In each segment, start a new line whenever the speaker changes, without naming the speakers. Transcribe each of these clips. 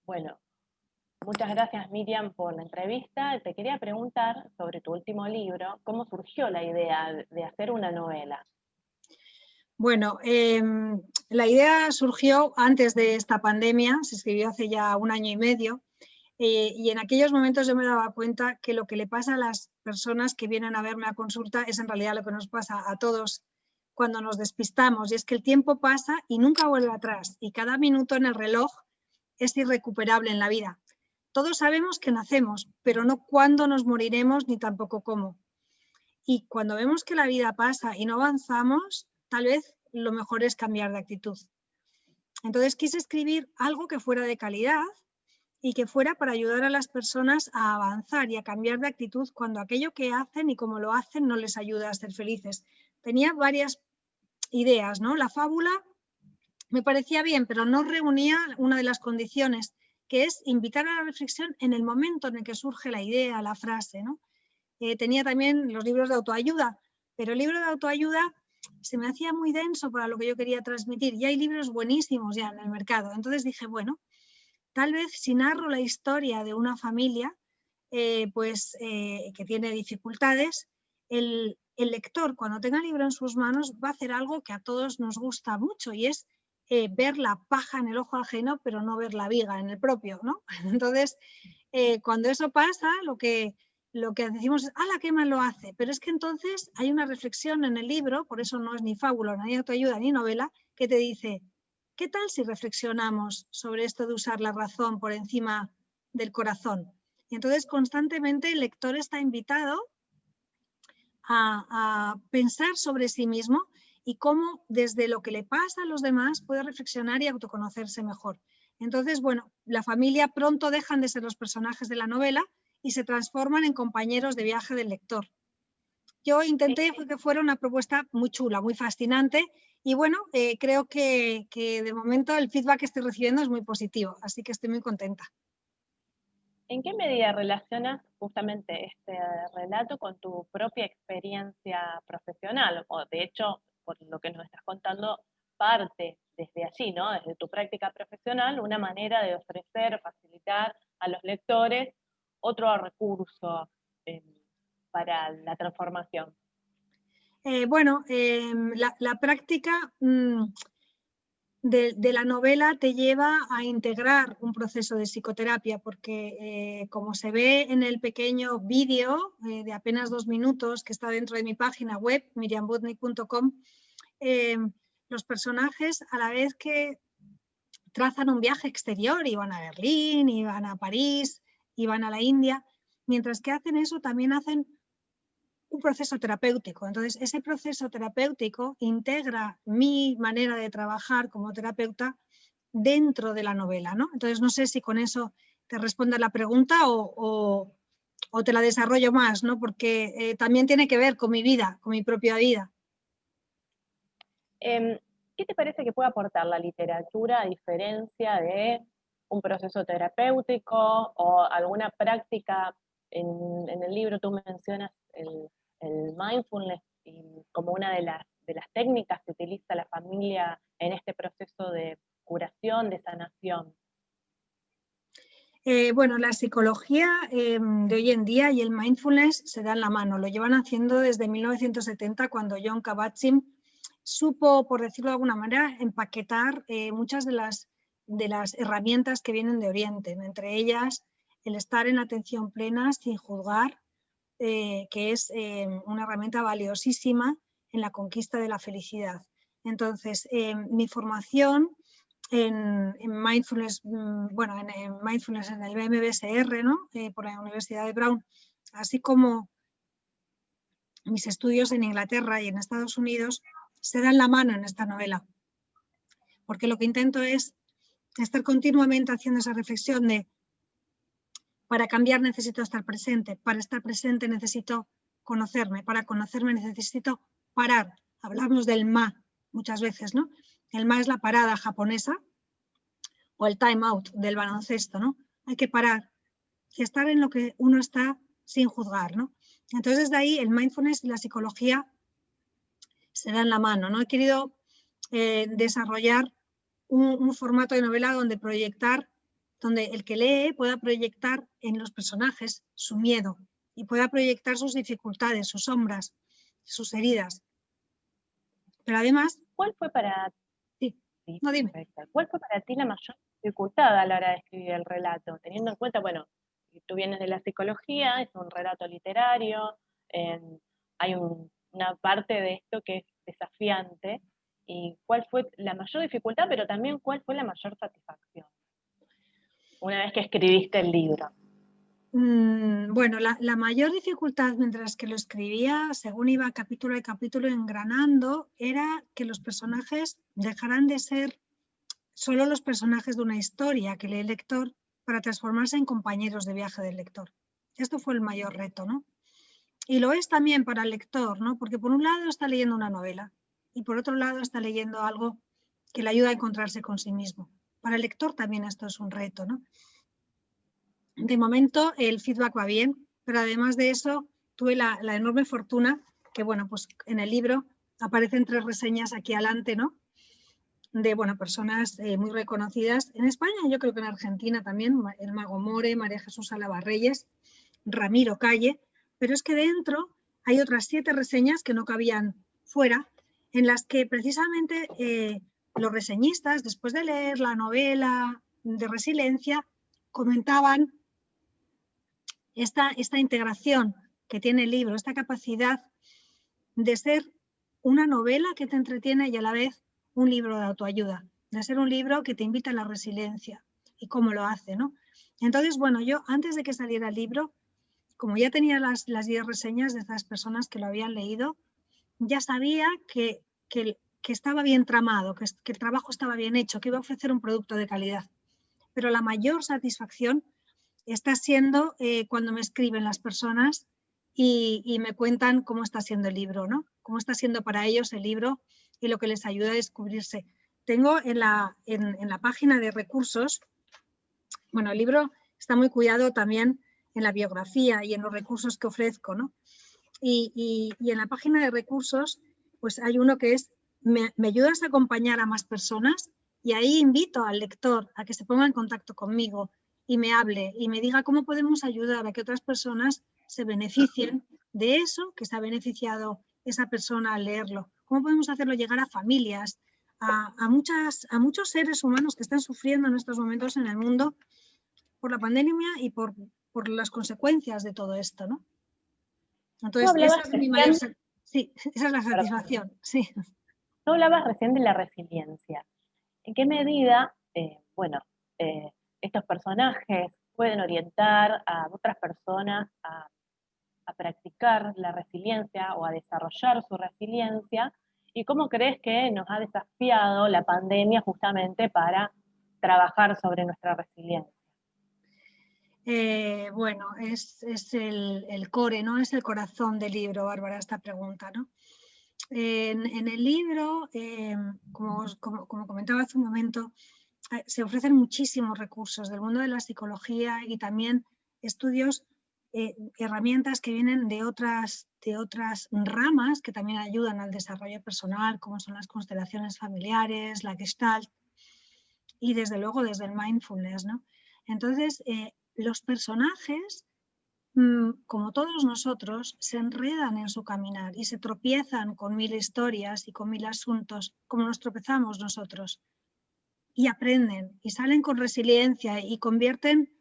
Bueno, muchas gracias Miriam por la entrevista. Te quería preguntar sobre tu último libro, ¿cómo surgió la idea de hacer una novela?
Bueno, la idea surgió antes de esta pandemia, se escribió hace ya un año y medio, y en aquellos momentos yo me daba cuenta que lo que le pasa a las personas que vienen a verme a consulta es en realidad lo que nos pasa a todos cuando nos despistamos, y es que el tiempo pasa y nunca vuelve atrás, y cada minuto en el reloj es irrecuperable en la vida. Todos sabemos que nacemos, pero no cuándo nos moriremos ni tampoco cómo. Y cuando vemos que la vida pasa y no avanzamos, tal vez lo mejor es cambiar de actitud. Entonces quise escribir algo que fuera de calidad y que fuera para ayudar a las personas a avanzar y a cambiar de actitud cuando aquello que hacen y cómo lo hacen no les ayuda a ser felices. Tenía varias ideas, ¿no? La fábula me parecía bien, pero no reunía una de las condiciones, que es invitar a la reflexión en el momento en el que surge la idea, la frase, ¿no? Tenía también los libros de autoayuda, pero el libro de autoayuda se me hacía muy denso para lo que yo quería transmitir, y hay libros buenísimos ya en el mercado. Entonces dije, bueno, tal vez si narro la historia de una familia que tiene dificultades, el lector cuando tenga el libro en sus manos va a hacer algo que a todos nos gusta mucho, y es ver la paja en el ojo ajeno, pero no ver la viga en el propio, ¿no? Entonces, cuando eso pasa, lo que decimos es, ¡hala, qué mal lo hace! Pero es que entonces hay una reflexión en el libro, por eso no es ni fábula, ni autoayuda, ni novela, que te dice, ¿qué tal si reflexionamos sobre esto de usar la razón por encima del corazón? Y entonces constantemente el lector está invitado a pensar sobre sí mismo y cómo desde lo que le pasa a los demás puede reflexionar y autoconocerse mejor. Entonces, bueno, la familia pronto dejan de ser los personajes de la novela y se transforman en compañeros de viaje del lector. Yo intenté que fuera una propuesta muy chula, muy fascinante, y bueno, creo que de momento el feedback que estoy recibiendo es muy positivo, así que estoy muy contenta.
¿En qué medida relacionas justamente este relato con tu propia experiencia profesional? O de hecho, por lo que nos estás contando, parte desde allí, ¿no? Desde tu práctica profesional, una manera de ofrecer, facilitar a los lectores otro recurso eh, para la transformación.
La práctica de la novela te lleva a integrar un proceso de psicoterapia, porque como se ve en el pequeño vídeo de apenas 2 minutos que está dentro de mi página web, miriambudnik.com, los personajes, a la vez que trazan un viaje exterior y van a Berlín, y van a París, y van a la India, mientras que hacen eso también hacen un proceso terapéutico. Entonces, ese proceso terapéutico integra mi manera de trabajar como terapeuta dentro de la novela, ¿no? Entonces, no sé si con eso te responde la pregunta o te la desarrollo más, ¿no? Porque también tiene que ver con mi vida, con mi propia vida.
¿Qué te parece que puede aportar la literatura a diferencia de un proceso terapéutico o alguna práctica? En el libro tú mencionas el mindfulness como una de las técnicas que utiliza la familia en este proceso de curación, de sanación.
La psicología de hoy en día y el mindfulness se dan la mano. Lo llevan haciendo desde 1970, cuando John Kabat-Zinn supo, por decirlo de alguna manera, empaquetar muchas de las herramientas que vienen de Oriente, entre ellas el estar en atención plena sin juzgar, que es una herramienta valiosísima en la conquista de la felicidad. Entonces, mi formación en mindfulness, en mindfulness en el BMBSR, ¿no? Por la Universidad de Brown, así como mis estudios en Inglaterra y en Estados Unidos, se dan la mano en esta novela, porque lo que intento es estar continuamente haciendo esa reflexión de, para cambiar necesito estar presente, para estar presente necesito conocerme, para conocerme necesito parar. Hablamos del ma muchas veces, ¿no? El ma es la parada japonesa, o el time out del baloncesto, ¿no? Hay que parar y estar en lo que uno está sin juzgar, ¿no? Entonces, desde ahí el mindfulness y la psicología se dan la mano, ¿no? He querido desarrollar un formato de novela donde proyectar donde el que lee pueda proyectar en los personajes su miedo y pueda proyectar sus dificultades, sus sombras, sus heridas. Pero además,
¿Cuál fue para
sí,
ti,
no dime.
perfecto, cuál fue para ti la mayor dificultad a la hora de escribir el relato? Teniendo en cuenta, bueno, tú vienes de la psicología, es un relato literario, hay una parte de esto que es desafiante. ¿Y cuál fue la mayor dificultad, pero también cuál fue la mayor satisfacción una vez que escribiste el libro?
Bueno, la mayor dificultad mientras que lo escribía, según iba capítulo a capítulo engranando, era que los personajes dejaran de ser solo los personajes de una historia que lee el lector para transformarse en compañeros de viaje del lector. Esto fue el mayor reto, ¿no? Y lo es también para el lector, ¿no? Porque por un lado está leyendo una novela y por otro lado está leyendo algo que le ayuda a encontrarse con sí mismo. Para el lector también esto es un reto, ¿no? De momento el feedback va bien, pero además de eso tuve la enorme fortuna que, bueno, pues en el libro aparecen 3 reseñas aquí adelante, ¿no? De, bueno, personas muy reconocidas en España, yo creo que en Argentina también, el Mago More, María Jesús Alabarreyes, Ramiro Calle, pero es que dentro hay otras 7 reseñas que no cabían fuera, en las que precisamente los reseñistas, después de leer la novela de Resiliencia, comentaban esta integración que tiene el libro, esta capacidad de ser una novela que te entretiene y a la vez un libro de autoayuda, de ser un libro que te invita a la resiliencia y cómo lo hace, ¿no? Entonces, bueno, yo antes de que saliera el libro, como ya tenía las 10 reseñas de estas personas que lo habían leído, ya sabía que estaba bien tramado, que el trabajo estaba bien hecho, que iba a ofrecer un producto de calidad. Pero la mayor satisfacción está siendo cuando me escriben las personas y me cuentan cómo está siendo el libro, ¿no? Cómo está siendo para ellos el libro y lo que les ayuda a descubrirse. Tengo en la página de recursos, bueno, el libro está muy cuidado también en la biografía y en los recursos que ofrezco, ¿no? Y en la página de recursos, pues hay uno que es, me ayudas a acompañar a más personas, y ahí invito al lector a que se ponga en contacto conmigo y me hable y me diga cómo podemos ayudar a que otras personas se beneficien de eso que se ha beneficiado esa persona al leerlo. ¿Cómo podemos hacerlo llegar a familias, a muchos seres humanos que están sufriendo en estos momentos en el mundo por la pandemia y por las consecuencias de todo esto, ¿no?
Tú
Entonces, esa
hablabas
es mi mayor,
recién,
sí, esa es la
perdón,
satisfacción, sí.
tú hablabas recién de la resiliencia. ¿En qué medida, bueno, eh, estos personajes pueden orientar a otras personas a practicar la resiliencia o a desarrollar su resiliencia? ¿Y cómo crees que nos ha desafiado la pandemia justamente para trabajar sobre nuestra resiliencia?
Bueno, es el core, ¿no? Es el corazón del libro, Bárbara, esta pregunta, ¿no? En el libro, como comentaba hace un momento, se ofrecen muchísimos recursos del mundo de la psicología y también estudios, herramientas que vienen de otras ramas que también ayudan al desarrollo personal, como son las constelaciones familiares, la Gestalt y desde luego desde el mindfulness, ¿no? Entonces, los personajes, como todos nosotros, se enredan en su caminar y se tropiezan con 1000 historias y con 1000 asuntos, como nos tropezamos nosotros. Y aprenden y salen con resiliencia y convierten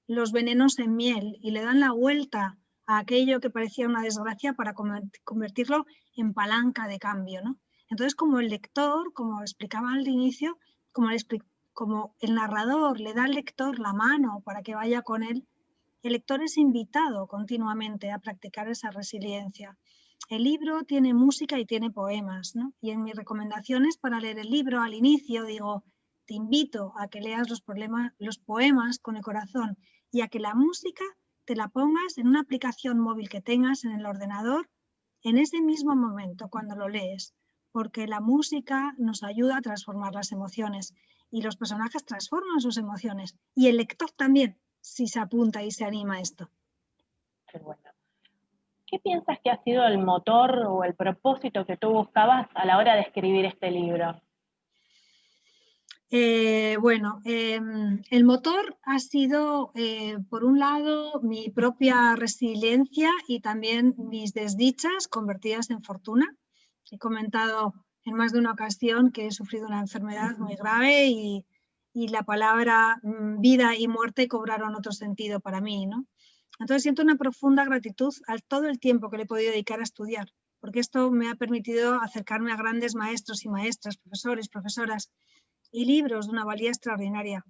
los venenos en miel y le dan la vuelta a aquello que parecía una desgracia para convertirlo en palanca de cambio, ¿no? Entonces, como el lector, como explicaba al inicio, como el narrador le da al lector la mano para que vaya con él, el lector es invitado continuamente a practicar esa resiliencia. El libro tiene música y tiene poemas, ¿no? Y en mis recomendaciones para leer el libro, al inicio digo, te invito a que leas los poemas con el corazón y a que la música te la pongas en una aplicación móvil que tengas en el ordenador en ese mismo momento cuando lo lees, porque la música nos ayuda a transformar las emociones y los personajes transforman sus emociones y el lector también, si se apunta y se anima a esto.
Qué bueno. ¿Qué piensas que ha sido el motor o el propósito que tú buscabas a la hora de escribir este libro?
El motor ha sido, por un lado, mi propia resiliencia y también mis desdichas convertidas en fortuna. He comentado en más de una ocasión que he sufrido una enfermedad muy grave y la palabra vida y muerte cobraron otro sentido para mí, ¿no? Entonces siento una profunda gratitud a todo el tiempo que le he podido dedicar a estudiar, porque esto me ha permitido acercarme a grandes maestros y maestras, profesores, profesoras, y libros de una valía extraordinaria.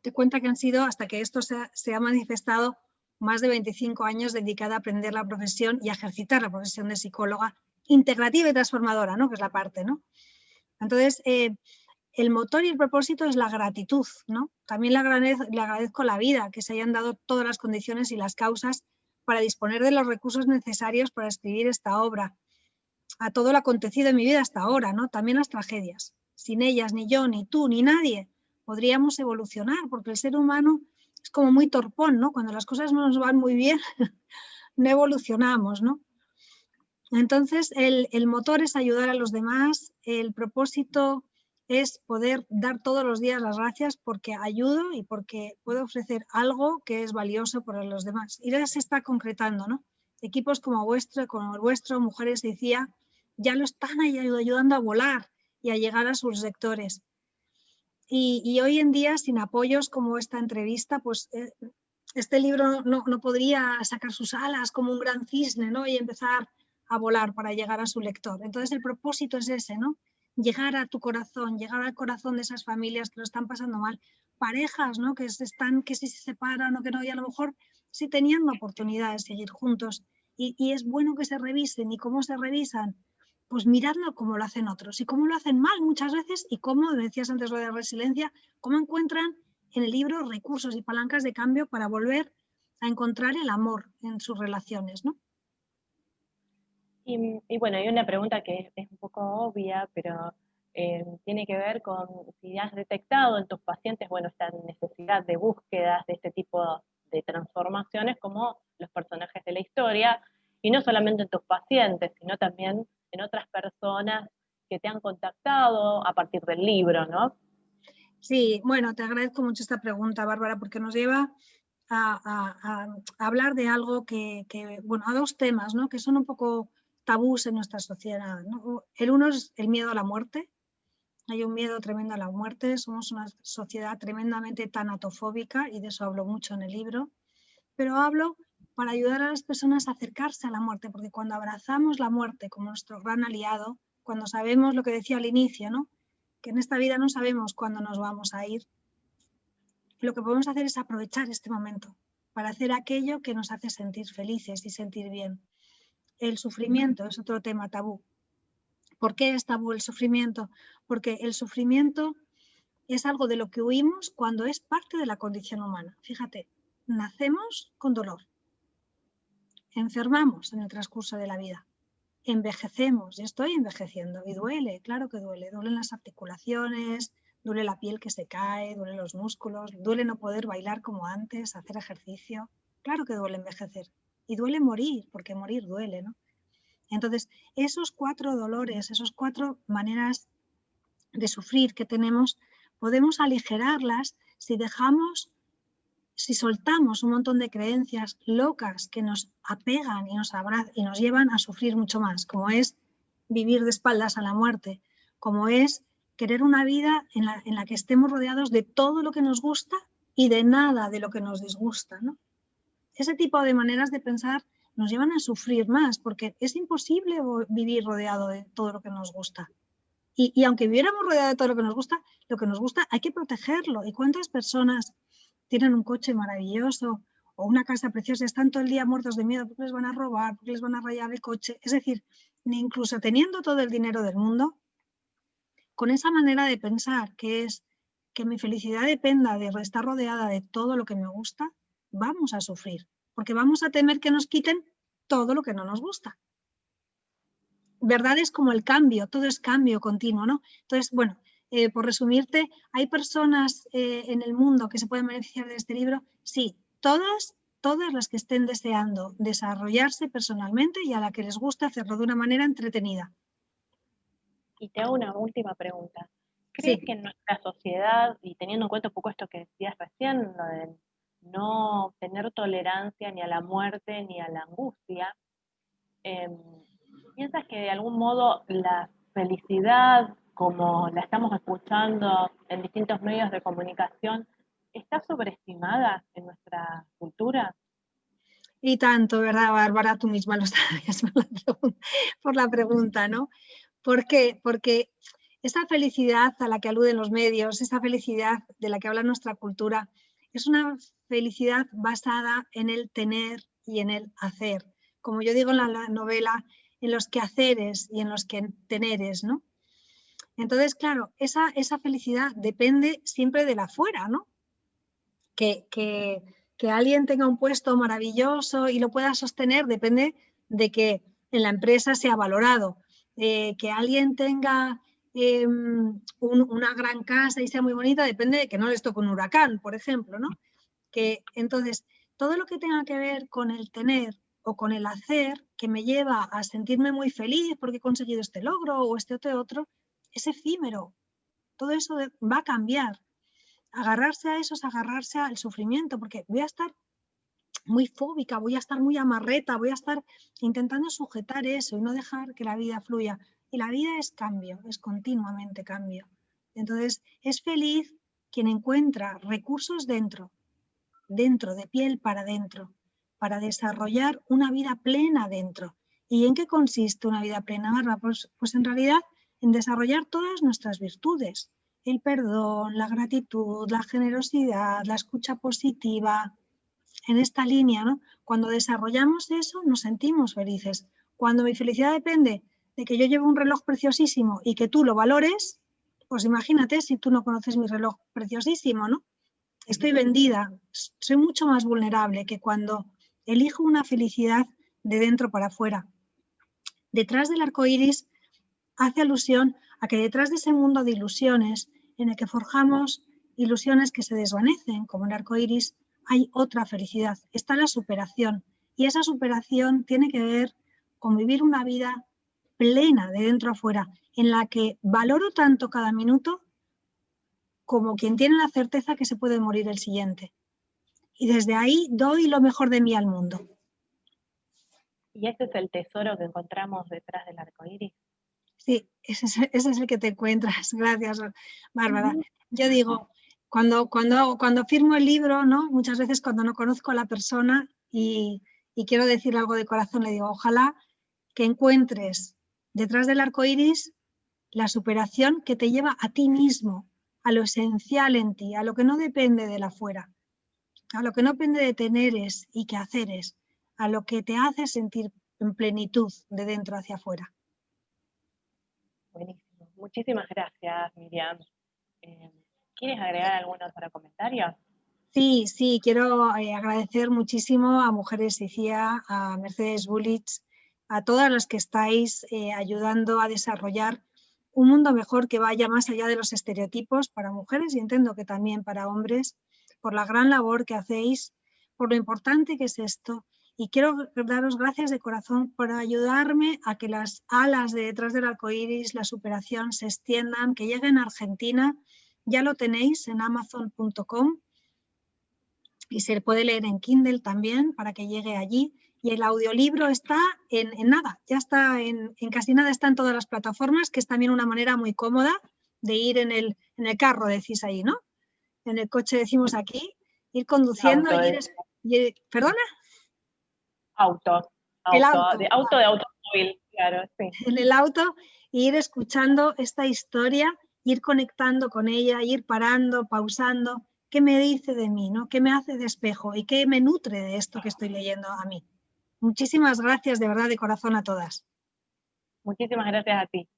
Te cuenta que han sido, hasta que esto se ha manifestado, más de 25 años dedicada a aprender la profesión y a ejercitar la profesión de psicóloga integrativa y transformadora, ¿no? Que es la parte, ¿no? Entonces, el motor y el propósito es la gratitud, ¿no? También le agradezco a la vida que se hayan dado todas las condiciones y las causas para disponer de los recursos necesarios para escribir esta obra, a todo lo acontecido en mi vida hasta ahora, ¿no? También las tragedias. Sin ellas, ni yo, ni tú, ni nadie podríamos evolucionar, porque el ser humano es como muy torpón, ¿no? Cuando las cosas no nos van muy bien, no evolucionamos, ¿no? Entonces, el motor es ayudar a los demás, el propósito es poder dar todos los días las gracias porque ayudo y porque puedo ofrecer algo que es valioso para los demás. Y ya se está concretando, ¿no? Equipos como el vuestro, Mujeres de CIA, ya lo están ayudando a volar y a llegar a sus sectores. Y hoy en día, sin apoyos como esta entrevista, pues este libro no podría sacar sus alas como un gran cisne, ¿no? Y empezar a volar para llegar a su lector. Entonces el propósito es ese, ¿no? Llegar a tu corazón, llegar al corazón de esas familias que lo están pasando mal, parejas, ¿no? Que si se separan o que no, y a lo mejor sí tenían la oportunidad de seguir juntos. Y es bueno que se revisen. ¿Y cómo se revisan? Pues mirando cómo lo hacen otros y cómo lo hacen mal muchas veces y cómo, decías antes lo de la resiliencia, cómo encuentran en el libro recursos y palancas de cambio para volver a encontrar el amor en sus relaciones, ¿no?
Y bueno, hay una pregunta que es un poco obvia, pero tiene que ver con si has detectado en tus pacientes, bueno, esta necesidad de búsquedas de este tipo de transformaciones como los personajes de la historia, y no solamente en tus pacientes, sino también en otras personas que te han contactado a partir del libro, ¿no?
Sí, bueno, te agradezco mucho esta pregunta, Bárbara, porque nos lleva a hablar de algo bueno, a dos temas, ¿no? Que son un poco tabús en nuestra sociedad, ¿no? El uno es el miedo a la muerte. Hay un miedo tremendo a la muerte, somos una sociedad tremendamente tanatofóbica y de eso hablo mucho en el libro, pero hablo para ayudar a las personas a acercarse a la muerte, porque cuando abrazamos la muerte como nuestro gran aliado, cuando sabemos lo que decía al inicio, ¿no? Que en esta vida no sabemos cuándo nos vamos a ir, lo que podemos hacer es aprovechar este momento para hacer aquello que nos hace sentir felices y sentir bien. El sufrimiento es otro tema tabú. ¿Por qué es tabú el sufrimiento? Porque el sufrimiento es algo de lo que huimos cuando es parte de la condición humana. Fíjate, nacemos con dolor, enfermamos en el transcurso de la vida, envejecemos, y estoy envejeciendo, y duele, claro que duele, duelen las articulaciones, duele la piel que se cae, duelen los músculos, duele no poder bailar como antes, hacer ejercicio, claro que duele envejecer, y duele morir, porque morir duele, ¿no? Entonces, esos cuatro dolores, esas cuatro maneras de sufrir que tenemos, podemos aligerarlas si soltamos un montón de creencias locas que nos apegan y nos abrazan y nos llevan a sufrir mucho más, como es vivir de espaldas a la muerte, como es querer una vida en la que estemos rodeados de todo lo que nos gusta y de nada de lo que nos disgusta, ¿no? Ese tipo de maneras de pensar nos llevan a sufrir más, porque es imposible vivir rodeado de todo lo que nos gusta. Y aunque viviéramos rodeados de todo lo que nos gusta hay que protegerlo. ¿Y cuántas personas tienen un coche maravilloso o una casa preciosa, están todo el día muertos de miedo porque les van a robar, porque les van a rayar el coche? Es decir, incluso teniendo todo el dinero del mundo, con esa manera de pensar que es que mi felicidad dependa de estar rodeada de todo lo que me gusta, vamos a sufrir, porque vamos a temer que nos quiten todo lo que no nos gusta. Verdad es como el cambio, todo es cambio continuo, ¿no? Entonces, bueno, por resumirte, ¿hay personas en el mundo que se pueden beneficiar de este libro? Sí, todas las que estén deseando desarrollarse personalmente y a la que les gusta hacerlo de una manera entretenida.
Y te hago una última pregunta. ¿Crees
Sí.
que en nuestra sociedad, y teniendo en cuenta un poco esto que decías recién, lo de no tener tolerancia ni a la muerte ni a la angustia, em, piensas que de algún modo la felicidad, como la estamos escuchando en distintos medios de comunicación, está sobreestimada en nuestra cultura?
Y tanto, ¿verdad, Bárbara? Tú misma lo sabes por la pregunta, ¿no? ¿Por qué? Porque esa felicidad a la que aluden los medios, esa felicidad de la que habla nuestra cultura, es una felicidad basada en el tener y en el hacer. Como yo digo en la novela, en los quehaceres y en los que teneres, ¿no? Entonces, claro, esa felicidad depende siempre de la afuera, ¿no? Que alguien tenga un puesto maravilloso y lo pueda sostener depende de que en la empresa sea valorado. Que alguien tenga una gran casa y sea muy bonita depende de que no les toque un huracán, por ejemplo, ¿no? Entonces, todo lo que tenga que ver con el tener o con el hacer, que me lleva a sentirme muy feliz porque he conseguido este logro o este otro, es efímero. Todo eso va a cambiar. Agarrarse a eso es agarrarse al sufrimiento, porque voy a estar muy fóbica, voy a estar muy amarreta, voy a estar intentando sujetar eso y no dejar que la vida fluya. Y la vida es cambio, es continuamente cambio. Entonces, es feliz quien encuentra recursos dentro, de piel para dentro, para desarrollar una vida plena dentro. ¿Y en qué consiste una vida plena, Marva? Pues en realidad en desarrollar todas nuestras virtudes, el perdón, la gratitud, la generosidad, la escucha positiva, en esta línea, ¿no? Cuando desarrollamos eso nos sentimos felices. Cuando mi felicidad depende de que yo lleve un reloj preciosísimo y que tú lo valores, pues imagínate si tú no conoces mi reloj preciosísimo, ¿no? Estoy vendida, soy mucho más vulnerable que cuando elijo una felicidad de dentro para afuera. Detrás del arco iris hace alusión a que detrás de ese mundo de ilusiones en el que forjamos ilusiones que se desvanecen, como el arco iris, hay otra felicidad, está la superación. Y esa superación tiene que ver con vivir una vida plena de dentro a fuera, en la que valoro tanto cada minuto como quien tiene la certeza que se puede morir el siguiente. Y desde ahí doy lo mejor de mí al mundo.
¿Y ese es el tesoro que encontramos detrás del arco iris?
Sí, ese es el que te encuentras. Gracias, Bárbara. Yo digo, cuando firmo el libro, ¿no? Muchas veces cuando no conozco a la persona y quiero decir algo de corazón, le digo, ojalá que encuentres detrás del arco iris la superación que te lleva a ti mismo, a lo esencial en ti, a lo que no depende de la afuera, a lo que no depende de teneres y quehaceres, a lo que te hace sentir en plenitud de dentro hacia afuera.
Buenísimo. Muchísimas gracias, Miriam. Eh, ¿Quieres agregar algún otro comentario?
Sí, quiero agradecer muchísimo a Mujeres ICIA, a Mercedes Bullich, a todas las que estáis ayudando a desarrollar un mundo mejor que vaya más allá de los estereotipos para mujeres y entiendo que también para hombres, por la gran labor que hacéis, por lo importante que es esto. Y quiero daros gracias de corazón por ayudarme a que las alas de detrás del arco iris, la superación, se extiendan, que lleguen a Argentina. Ya lo tenéis en amazon.com. Y se puede leer en Kindle también para que llegue allí. Y el audiolibro está en nada, ya está en casi nada, está en todas las plataformas, que es también una manera muy cómoda de ir en el carro, decís ahí, ¿no? En el coche decimos aquí, ir conduciendo
Auto,
¿perdona?
auto,
El auto,
auto de automóvil, claro, sí.
en el auto, e ir escuchando esta historia, ir conectando con ella, ir parando, pausando. ¿Qué me dice de mí, ¿no? ¿Qué me hace de espejo y qué me nutre de esto que estoy leyendo a mí? Muchísimas gracias de verdad de corazón a todas.
Muchísimas gracias a ti.